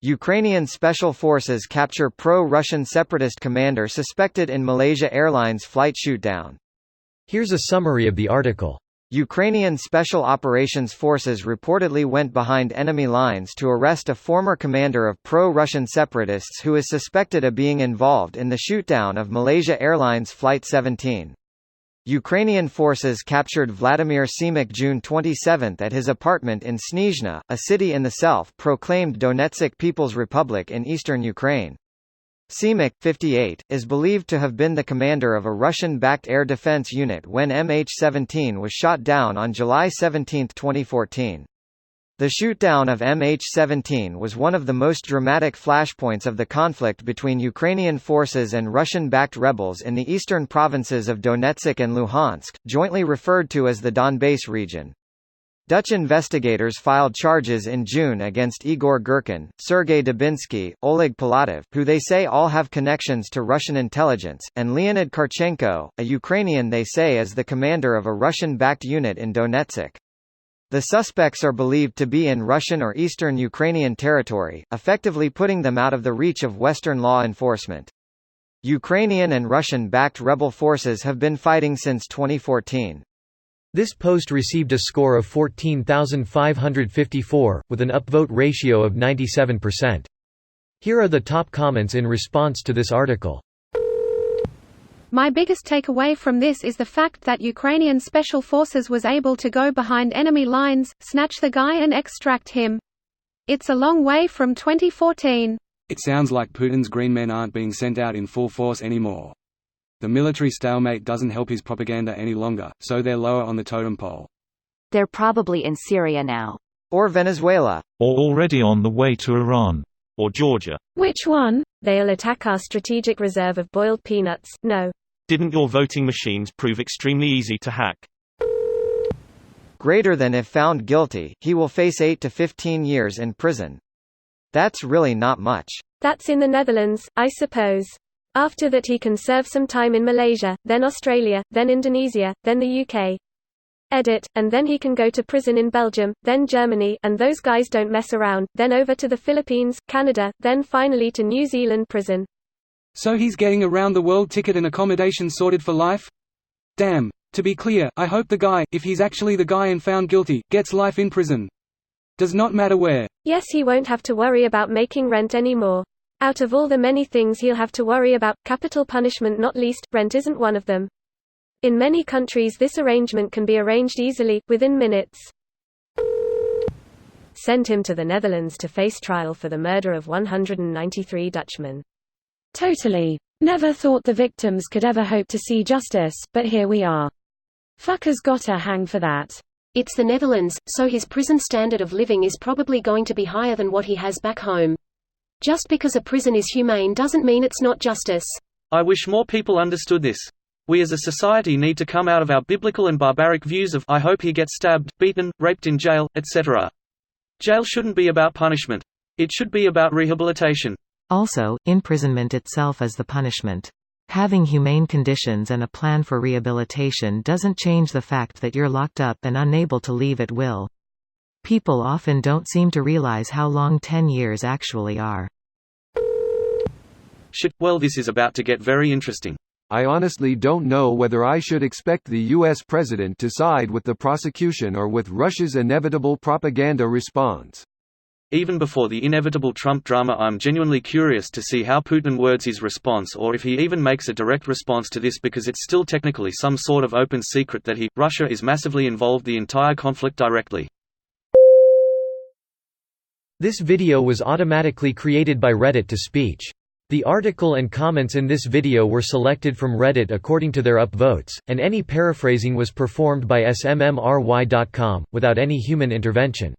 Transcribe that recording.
Ukrainian special forces capture pro-Russian separatist commander suspected in Malaysia Airlines flight shootdown. Here's a summary of the article. Ukrainian Special Operations Forces reportedly went behind enemy lines to arrest a former commander of pro-Russian separatists who is suspected of being involved in the shootdown of Malaysia Airlines Flight 17. Ukrainian forces captured Vladimir Simic June 27 at his apartment in Snezhny, a city in the self-proclaimed Donetsk People's Republic in eastern Ukraine. Simic, 58, is believed to have been the commander of a Russian-backed air defense unit when MH17 was shot down on July 17, 2014. The shootdown of MH17 was one of the most dramatic flashpoints of the conflict between Ukrainian forces and Russian-backed rebels in the eastern provinces of Donetsk and Luhansk, jointly referred to as the Donbass region. Dutch investigators filed charges in June against Igor Girkin, Sergei Dubinsky, Oleg Palatov, who they say all have connections to Russian intelligence, and Leonid Karchenko, a Ukrainian they say is the commander of a Russian-backed unit in Donetsk. The suspects are believed to be in Russian or eastern Ukrainian territory, effectively putting them out of the reach of Western law enforcement. Ukrainian and Russian-backed rebel forces have been fighting since 2014. This post received a score of 14,554, with an upvote ratio of 97%. Here are the top comments in response to this article. My biggest takeaway from this is the fact that Ukrainian Special Forces was able to go behind enemy lines, snatch the guy and extract him. It's a long way from 2014. It sounds like Putin's green men aren't being sent out in full force anymore. The military stalemate doesn't help his propaganda any longer, so they're lower on the totem pole. They're probably in Syria now. Or Venezuela. Or already on the way to Iran. Or Georgia. Which one? They'll attack our strategic reserve of boiled peanuts. No. Didn't your voting machines prove extremely easy to hack? Greater than if found guilty, he will face 8 to 15 years in prison. That's really not much. That's in the Netherlands, I suppose. After that he can serve some time in Malaysia, then Australia, then Indonesia, then the UK. Edit, and then he can go to prison in Belgium, then Germany, and those guys don't mess around, then over to the Philippines, Canada, then finally to New Zealand prison. So he's getting a round-the-world ticket and accommodation sorted for life? Damn. To be clear, I hope the guy, if he's actually the guy and found guilty, gets life in prison. Does not matter where. Yes, he won't have to worry about making rent anymore. Out of all the many things he'll have to worry about, capital punishment not least, rent isn't one of them. In many countries this arrangement can be arranged easily, within minutes. Send him to the Netherlands to face trial for the murder of 193 Dutchmen. Totally. Never thought the victims could ever hope to see justice, but here we are. Fuckers gotta hang for that. It's the Netherlands, so his prison standard of living is probably going to be higher than what he has back home. Just because a prison is humane doesn't mean it's not justice. I wish more people understood this. We as a society need to come out of our biblical and barbaric views of I hope he gets stabbed, beaten, raped in jail, etc. Jail shouldn't be about punishment. It should be about rehabilitation. Also, imprisonment itself is the punishment. Having humane conditions and a plan for rehabilitation doesn't change the fact that you're locked up and unable to leave at will. People often don't seem to realize how long 10 years actually are. Shit, well this is about to get very interesting. I honestly don't know whether I should expect the US president to side with the prosecution or with Russia's inevitable propaganda response. Even before the inevitable Trump drama, I'm genuinely curious to see how Putin words his response, or if he even makes a direct response to this, because it's still technically some sort of open secret that Russia is massively involved the entire conflict directly. This video was automatically created by Reddit to speech. The article and comments in this video were selected from Reddit according to their upvotes, and any paraphrasing was performed by smmry.com, without any human intervention.